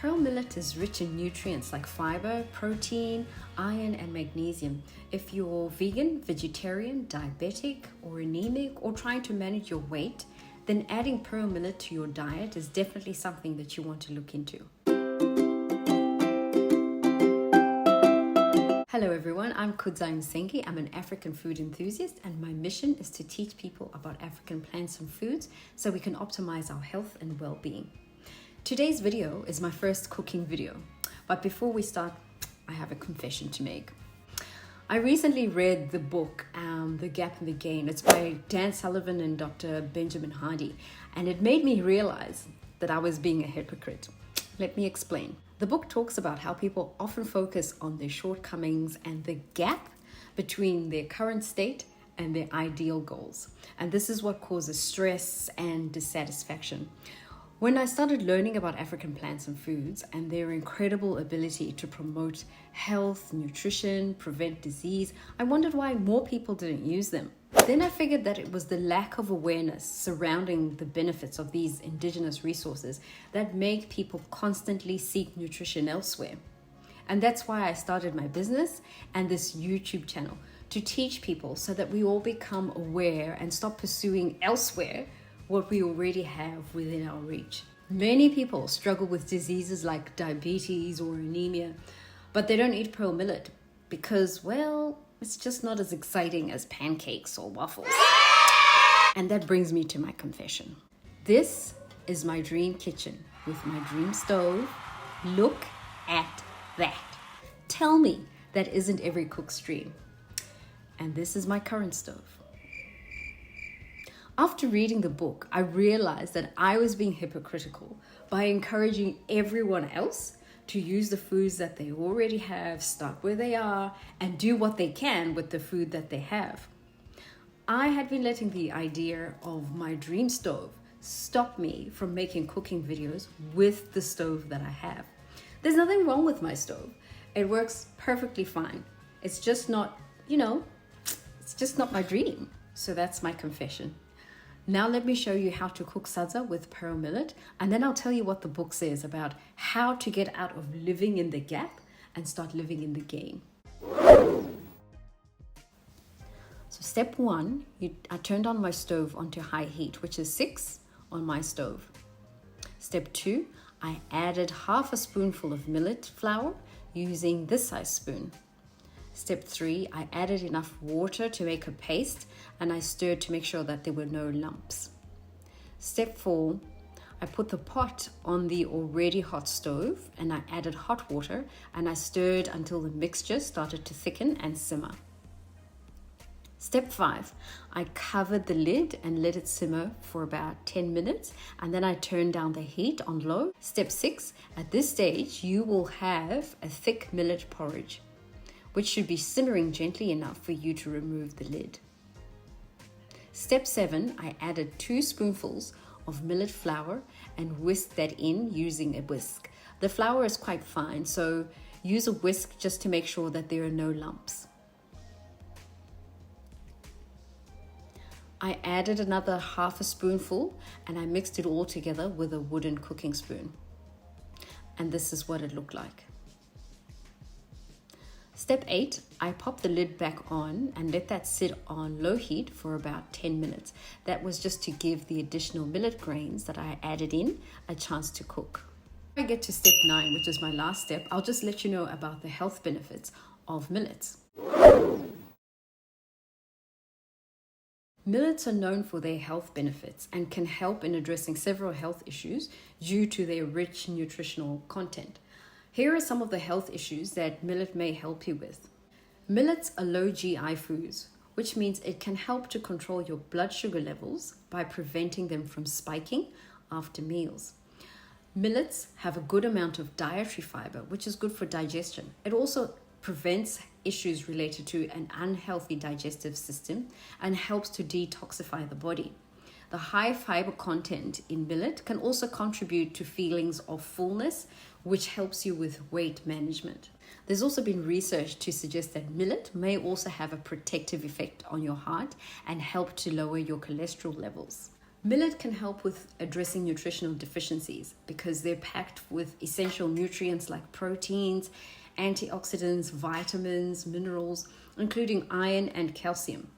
Pearl millet is rich in nutrients like fiber, protein, iron, and magnesium. If you're vegan, vegetarian, diabetic, or anemic, or trying to manage your weight, then adding pearl millet to your diet is definitely something that you want to look into. Hello everyone, I'm Sadza. I'm an African food enthusiast, and my mission is to teach people about African plants and foods so we can optimize our health and well-being. Today's video is my first cooking video, but before we start, I have a confession to make. I recently read the book, The Gap and the Gain. It's by Dan Sullivan and Dr. Benjamin Hardy, and it made me realize that I was being a hypocrite. Let me explain. The book talks about how people often focus on their shortcomings and the gap between their current state and their ideal goals. And this is what causes stress and dissatisfaction. When I started learning about African plants and foods and their incredible ability to promote health, nutrition, prevent disease, I wondered why more people didn't use them. Then I figured that it was the lack of awareness surrounding the benefits of these indigenous resources that make people constantly seek nutrition elsewhere. And that's why I started my business and this YouTube channel, to teach people so that we all become aware and stop pursuing elsewhere what we already have within our reach. Many people struggle with diseases like diabetes or anemia, but they don't eat pearl millet because, well, it's just not as exciting as pancakes or waffles. And that brings me to my confession. This is my dream kitchen with my dream stove. Look at that. Tell me that isn't every cook's dream. And this is my current stove. After reading the book, I realized that I was being hypocritical by encouraging everyone else to use the foods that they already have, start where they are, and do what they can with the food that they have. I had been letting the idea of my dream stove stop me from making cooking videos with the stove that I have. There's nothing wrong with my stove. It works perfectly fine. It's just not, it's just not my dream. So that's my confession. Now let me show you how to cook sadza with pearl millet, and then I'll tell you what the book says about how to get out of living in the gap and start living in the gain. So step 1, I turned on my stove onto high heat, which is 6 on my stove. Step 2, I added half a spoonful of millet flour using this size spoon. Step 3, I added enough water to make a paste, and I stirred to make sure that there were no lumps. Step 4, I put the pot on the already hot stove, and I added hot water, and I stirred until the mixture started to thicken and simmer. Step 5, I covered the lid and let it simmer for about 10 minutes, and then I turned down the heat on low. Step 6, at this stage, you will have a thick millet porridge, which should be simmering gently enough for you to remove the lid. Step 7, I added 2 spoonfuls of millet flour and whisked that in using a whisk. The flour is quite fine, so use a whisk just to make sure that there are no lumps. I added another half a spoonful and I mixed it all together with a wooden cooking spoon. And this is what it looked like. Step 8, I popped the lid back on and let that sit on low heat for about 10 minutes. That was just to give the additional millet grains that I added in a chance to cook. When I get to step 9, which is my last step, I'll just let you know about the health benefits of millets. Millets are known for their health benefits and can help in addressing several health issues due to their rich nutritional content. Here are some of the health issues that millet may help you with. Millets are low GI foods, which means it can help to control your blood sugar levels by preventing them from spiking after meals. Millets have a good amount of dietary fiber, which is good for digestion. It also prevents issues related to an unhealthy digestive system and helps to detoxify the body. The high fiber content in millet can also contribute to feelings of fullness, which helps you with weight management. There's also been research to suggest that millet may also have a protective effect on your heart and help to lower your cholesterol levels. Millet can help with addressing nutritional deficiencies because they're packed with essential nutrients like proteins, antioxidants, vitamins, minerals, including iron and calcium.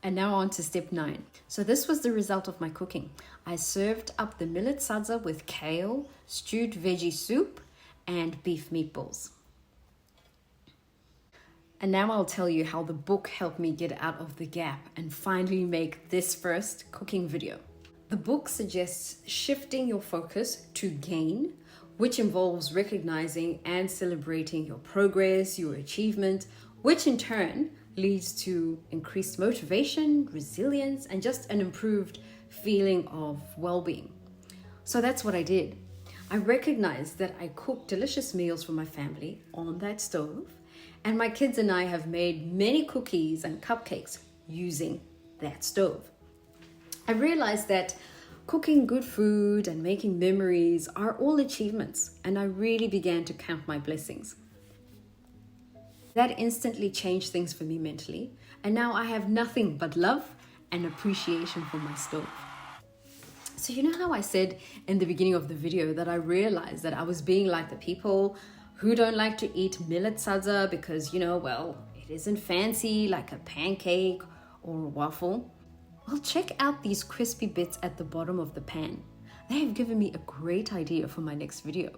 And now on to step 9. So this was the result of my cooking. I served up the millet sadza with kale, stewed veggie soup, and beef meatballs. And now I'll tell you how the book helped me get out of the gap and finally make this first cooking video. The book suggests shifting your focus to gain, which involves recognizing and celebrating your progress, your achievement, which in turn leads to increased motivation, resilience, and just an improved feeling of well-being. So that's what I did. I recognized that I cooked delicious meals for my family on that stove, and my kids and I have made many cookies and cupcakes using that stove. I realized that cooking good food and making memories are all achievements, and I really began to count my blessings. That instantly changed things for me mentally, and now I have nothing but love and appreciation for my stove. So you know how I said in the beginning of the video that I realized that I was being like the people who don't like to eat millet sadza because, it isn't fancy like a pancake or a waffle? Well, check out these crispy bits at the bottom of the pan. They have given me a great idea for my next video.